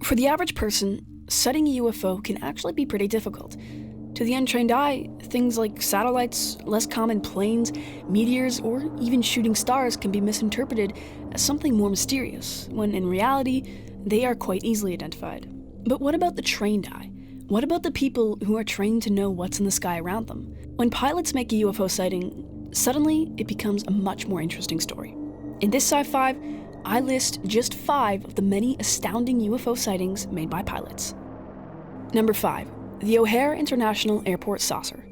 For the average person, sighting a UFO can actually be pretty difficult. To the untrained eye, things like satellites, less common planes, meteors, or even shooting stars can be misinterpreted as something more mysterious, when in reality, they are quite easily identified. But what about the trained eye? What about the people who are trained to know what's in the sky around them? When pilots make a UFO sighting, suddenly it becomes a much more interesting story. In this Sci-5, I list just 5 of the many astounding UFO sightings made by pilots. Number 5. The O'Hare International Airport Saucer.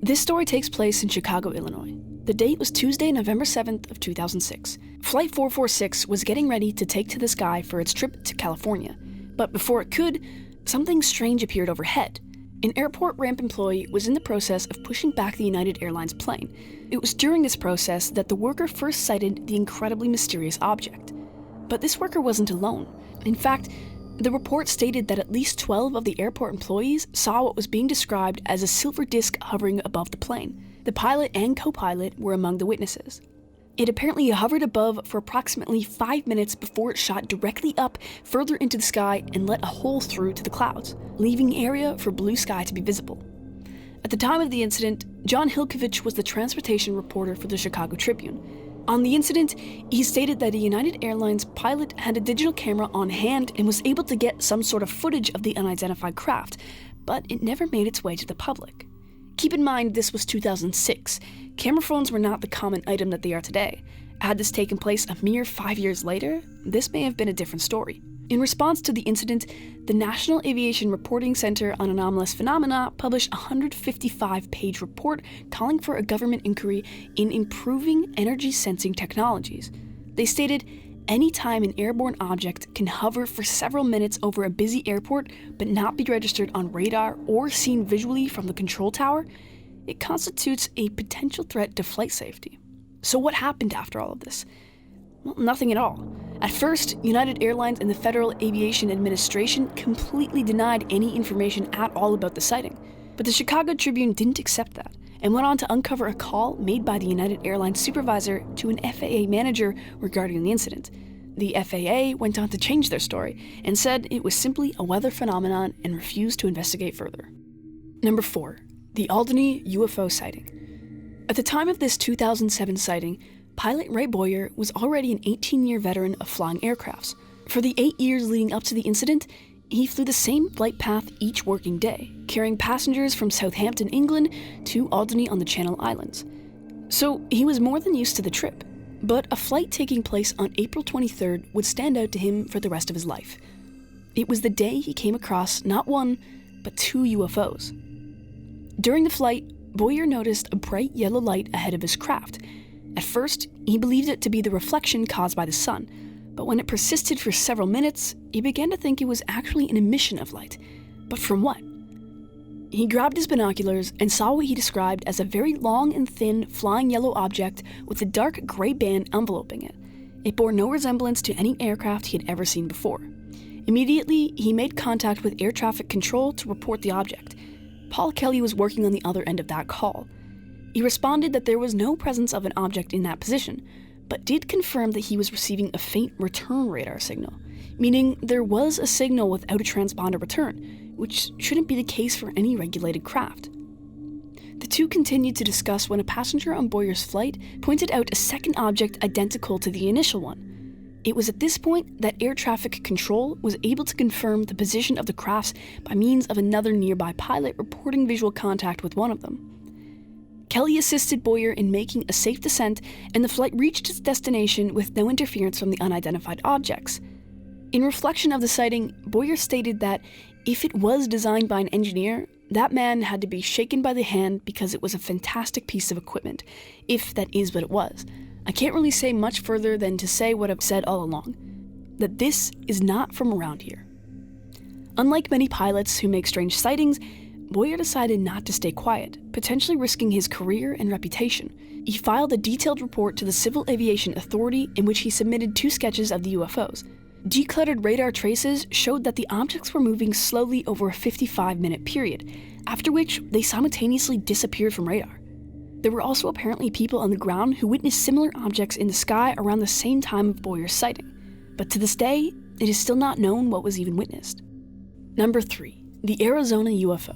This story takes place in Chicago, Illinois. The date was Tuesday, November 7th of 2006. Flight 446 was getting ready to take to the sky for its trip to California. But before it could, something strange appeared overhead. An airport ramp employee was in the process of pushing back the United Airlines plane. It was during this process that the worker first sighted the incredibly mysterious object. But this worker wasn't alone. In fact, the report stated that at least 12 of the airport employees saw what was being described as a silver disc hovering above the plane. The pilot and co-pilot were among the witnesses. It apparently hovered above for approximately 5 minutes before it shot directly up further into the sky and let a hole through to the clouds, leaving area for blue sky to be visible. At the time of the incident, John Hilkovich was the transportation reporter for the Chicago Tribune. On the incident, he stated that a United Airlines pilot had a digital camera on hand and was able to get some sort of footage of the unidentified craft, but it never made its way to the public. Keep in mind, this was 2006. Camera phones were not the common item that they are today. Had this taken place a mere 5 years later, this may have been a different story. In response to the incident, the National Aviation Reporting Center on Anomalous Phenomena published a 155-page report calling for a government inquiry in improving energy sensing technologies. They stated, any time an airborne object can hover for several minutes over a busy airport but not be registered on radar or seen visually from the control tower, it constitutes a potential threat to flight safety. So what happened after all of this? Well, nothing at all. At first, United Airlines and the Federal Aviation Administration completely denied any information at all about the sighting. But the Chicago Tribune didn't accept that, and went on to uncover a call made by the United Airlines supervisor to an FAA manager regarding the incident. The FAA went on to change their story, and said it was simply a weather phenomenon and refused to investigate further. Number 4. The Alderney UFO sighting. At the time of this 2007 sighting, pilot Ray Boyer was already an 18-year veteran of flying aircrafts. For the 8 years leading up to the incident, he flew the same flight path each working day, carrying passengers from Southampton, England to Alderney on the Channel Islands. So he was more than used to the trip, but a flight taking place on April 23rd would stand out to him for the rest of his life. It was the day he came across not one, but 2 UFOs. During the flight, Boyer noticed a bright yellow light ahead of his craft. At first, he believed it to be the reflection caused by the sun, but when it persisted for several minutes, he began to think it was actually an emission of light. But from what? He grabbed his binoculars and saw what he described as a very long and thin flying yellow object with a dark gray band enveloping it. It bore no resemblance to any aircraft he had ever seen before. Immediately, he made contact with air traffic control to report the object. Paul Kelly was working on the other end of that call. He responded that there was no presence of an object in that position, but did confirm that he was receiving a faint return radar signal, meaning there was a signal without a transponder return, which shouldn't be the case for any regulated craft. The two continued to discuss when a passenger on Boyer's flight pointed out a second object identical to the initial one. It was at this point that air traffic control was able to confirm the position of the crafts by means of another nearby pilot reporting visual contact with one of them. Kelly assisted Boyer in making a safe descent, and the flight reached its destination with no interference from the unidentified objects. In reflection of the sighting, Boyer stated that if it was designed by an engineer, that man had to be shaken by the hand because it was a fantastic piece of equipment, if that is what it was. I can't really say much further than to say what I've said all along, that this is not from around here. Unlike many pilots who make strange sightings, Boyer decided not to stay quiet, potentially risking his career and reputation. He filed a detailed report to the Civil Aviation Authority in which he submitted 2 sketches of the UFOs. Decluttered radar traces showed that the objects were moving slowly over a 55-minute period, after which they simultaneously disappeared from radar. There were also apparently people on the ground who witnessed similar objects in the sky around the same time of Boyer's sighting. But to this day, It is still not known what was even witnessed. Number 3. The Arizona UFO.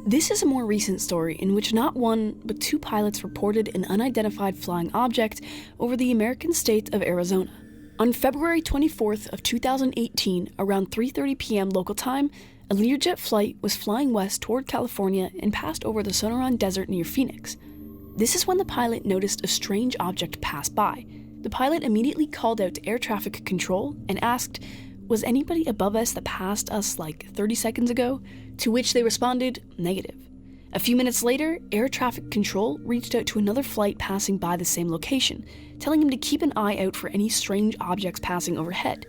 This is a more recent story in which not one, but 2 pilots reported an unidentified flying object over the American state of Arizona. On February 24th of 2018, around 3:30 p.m. local time, a Learjet flight was flying west toward California and passed over the Sonoran Desert near Phoenix. This is when the pilot noticed a strange object pass by. The pilot immediately called out to air traffic control and asked, "Was anybody above us that passed us like 30 seconds ago?" To which they responded, negative. A few minutes later, air traffic control reached out to another flight passing by the same location, telling him to keep an eye out for any strange objects passing overhead.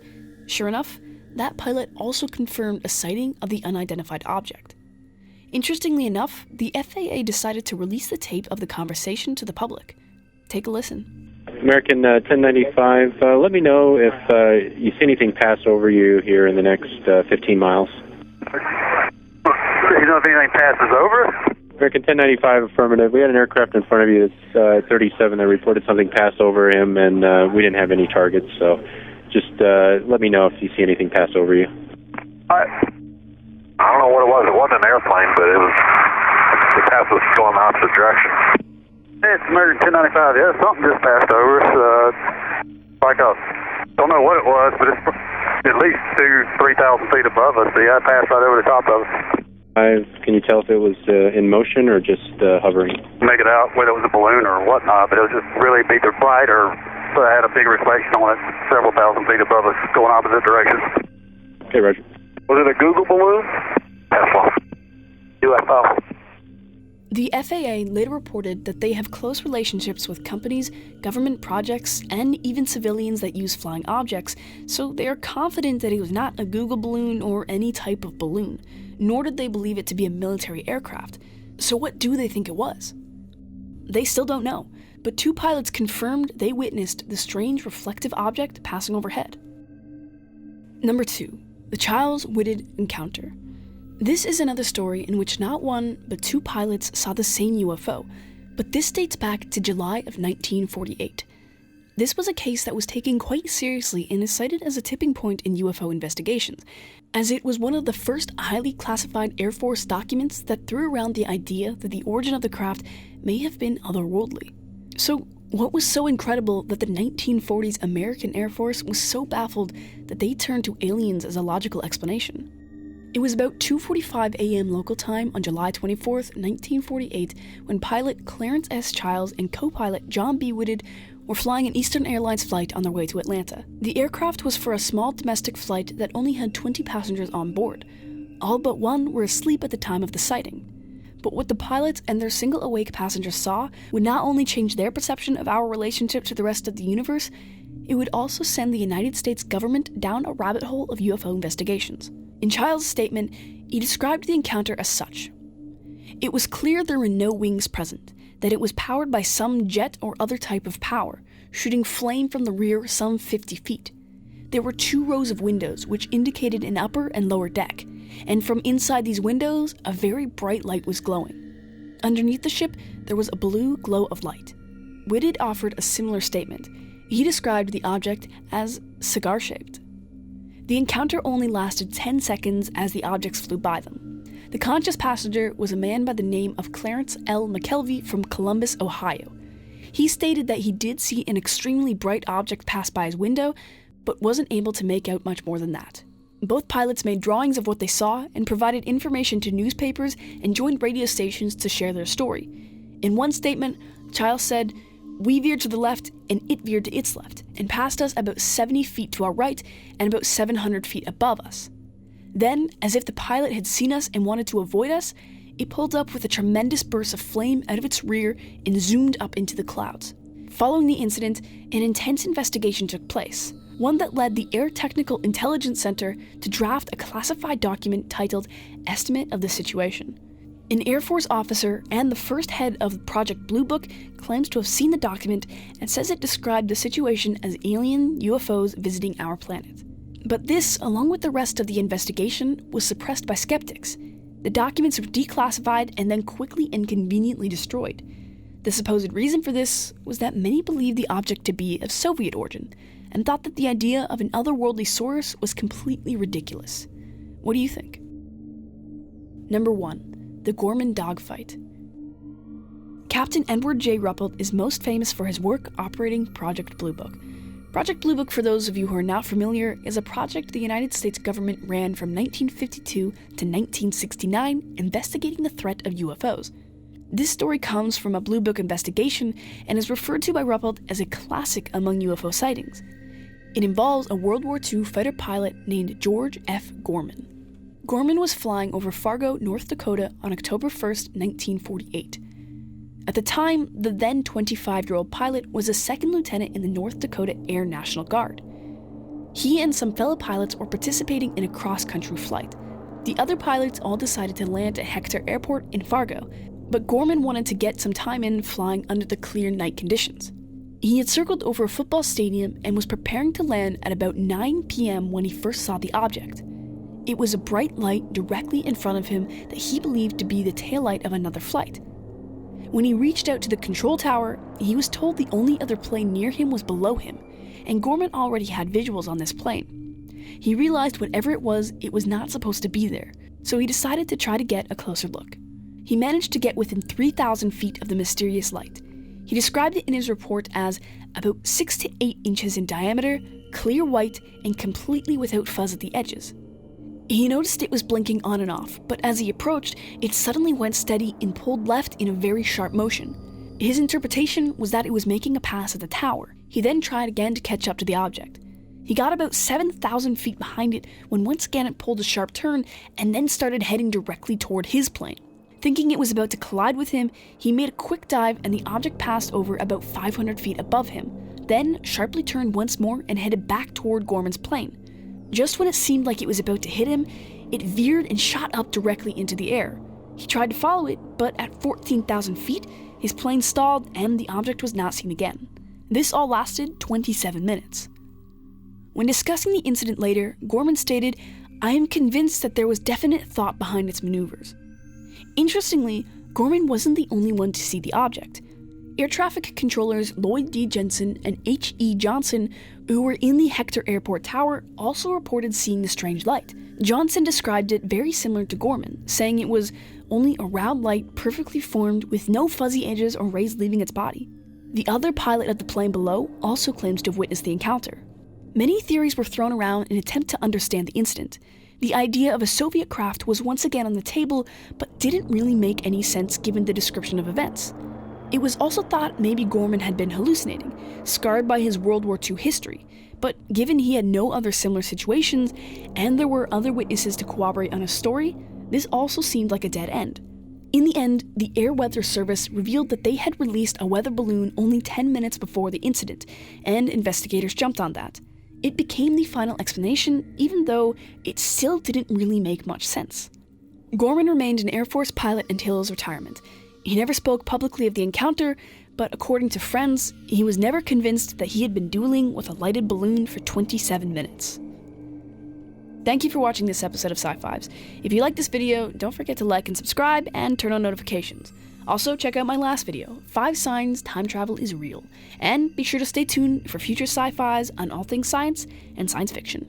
Sure enough, that pilot also confirmed a sighting of the unidentified object. Interestingly enough, the FAA decided to release the tape of the conversation to the public. Take a listen. American 1095, let me know if you see anything pass over you here in the next 15 miles. You know if anything passes over? American 1095, affirmative. We had an aircraft in front of you that's 37 that reported something pass over him, and we didn't have any targets, so just let me know if you see anything pass over you. I don't know what it was. It wasn't an airplane, but the path was going the opposite direction. It's American 1095. Yeah, something just passed over us. Don't know what it was, but it's at least 3,000 feet above us. So yeah, it passed right over the top of us. Can you tell if it was in motion or just hovering? Make it out whether it was a balloon or whatnot, but it was just really either bright or had a big reflection on it several thousand feet above us going opposite directions. Okay, Roger. Was it a Google balloon? Tesla. UFO. The FAA later reported that they have close relationships with companies, government projects, and even civilians that use flying objects, so they are confident that it was not a Google balloon or any type of balloon, nor did they believe it to be a military aircraft. So what do they think it was? They still don't know, but 2 pilots confirmed they witnessed the strange reflective object passing overhead. Number 2. The Chiles-Whitted encounter. This is another story in which not one, but 2 pilots saw the same UFO, but this dates back to July of 1948. This was a case that was taken quite seriously and is cited as a tipping point in UFO investigations, as it was one of the first highly classified Air Force documents that threw around the idea that the origin of the craft may have been otherworldly. So, what was so incredible that the 1940s American Air Force was so baffled that they turned to aliens as a logical explanation? It was about 2:45 a.m. local time on July 24th, 1948, when pilot Clarence S. Chiles and co-pilot John B. Whitted were flying an Eastern Airlines flight on their way to Atlanta. The aircraft was for a small domestic flight that only had 20 passengers on board. All but one were asleep at the time of the sighting. But what the pilots and their single awake passengers saw would not only change their perception of our relationship to the rest of the universe, it would also send the United States government down a rabbit hole of UFO investigations. In Chiles' statement, he described the encounter as such. It was clear there were no wings present, that it was powered by some jet or other type of power, shooting flame from the rear some 50 feet. There were 2 rows of windows which indicated an upper and lower deck, and from inside these windows, a very bright light was glowing. Underneath the ship, there was a blue glow of light. Whitted offered a similar statement. He described the object as cigar-shaped. The encounter only lasted 10 seconds as the objects flew by them. The conscious passenger was a man by the name of Clarence L. McKelvey from Columbus, Ohio. He stated that he did see an extremely bright object pass by his window, but wasn't able to make out much more than that. Both pilots made drawings of what they saw and provided information to newspapers and joined radio stations to share their story. In one statement, Chiles said, "We veered to the left and it veered to its left and passed us about 70 feet to our right and about 700 feet above us. Then, as if the pilot had seen us and wanted to avoid us, it pulled up with a tremendous burst of flame out of its rear and zoomed up into the clouds." Following the incident, an intense investigation took place, one that led the Air Technical Intelligence Center to draft a classified document titled Estimate of the Situation. An Air Force officer and the first head of Project Blue Book claims to have seen the document and says it described the situation as alien UFOs visiting our planet. But this, along with the rest of the investigation, was suppressed by skeptics. The documents were declassified and then quickly and conveniently destroyed. The supposed reason for this was that many believed the object to be of Soviet origin, and thought that the idea of an otherworldly source was completely ridiculous. What do you think? Number 1. The Gorman dogfight. Captain Edward J. Ruppelt is most famous for his work operating Project Blue Book. Project Blue Book, for those of you who are not familiar, is a project the United States government ran from 1952 to 1969 investigating the threat of UFOs. This story comes from a Blue Book investigation and is referred to by Ruppelt as a classic among UFO sightings. It involves a World War II fighter pilot named George F. Gorman. Gorman was flying over Fargo, North Dakota on October 1st, 1948. At the time, the then 25-year-old pilot was a second lieutenant in the North Dakota Air National Guard. He and some fellow pilots were participating in a cross-country flight. The other pilots all decided to land at Hector Airport in Fargo, but Gorman wanted to get some time in flying under the clear night conditions. He had circled over a football stadium and was preparing to land at about 9 p.m. when he first saw the object. It was a bright light directly in front of him that he believed to be the taillight of another flight. When he reached out to the control tower, he was told the only other plane near him was below him, and Gorman already had visuals on this plane. He realized whatever it was not supposed to be there, so he decided to try to get a closer look. He managed to get within 3,000 feet of the mysterious light. He described it in his report as about 6 to 8 inches in diameter, clear white, and completely without fuzz at the edges. He noticed it was blinking on and off, but as he approached, it suddenly went steady and pulled left in a very sharp motion. His interpretation was that it was making a pass at the tower. He then tried again to catch up to the object. He got about 7,000 feet behind it when once again it pulled a sharp turn and then started heading directly toward his plane. Thinking it was about to collide with him, he made a quick dive and the object passed over about 500 feet above him, then sharply turned once more and headed back toward Gorman's plane. Just when it seemed like it was about to hit him, it veered and shot up directly into the air. He tried to follow it, but at 14,000 feet, his plane stalled and the object was not seen again. This all lasted 27 minutes. When discussing the incident later, Gorman stated, "I am convinced that there was definite thought behind its maneuvers." Interestingly, Gorman wasn't the only one to see the object. Air traffic controllers Lloyd D. Jensen and H.E. Johnson, who were in the Hector Airport Tower, also reported seeing the strange light. Johnson described it very similar to Gorman, saying it was only a round light perfectly formed with no fuzzy edges or rays leaving its body. The other pilot of the plane below also claims to have witnessed the encounter. Many theories were thrown around in an attempt to understand the incident. The idea of a Soviet craft was once again on the table, but didn't really make any sense given the description of events. It was also thought maybe Gorman had been hallucinating, scarred by his World War II history, but given he had no other similar situations, and there were other witnesses to corroborate on his story, this also seemed like a dead end. In the end, the Air Weather Service revealed that they had released a weather balloon only 10 minutes before the incident, and investigators jumped on that. It became the final explanation, even though it still didn't really make much sense. Gorman remained an Air Force pilot until his retirement. He never spoke publicly of the encounter, but according to friends, he was never convinced that he had been dueling with a lighted balloon for 27 minutes. Thank you for watching this episode of Sci-Fives. If you like this video, don't forget to like and subscribe and turn on notifications. Also, check out my last video, 5 Signs Time Travel is Real, and be sure to stay tuned for future sci-fis on all things science and science fiction.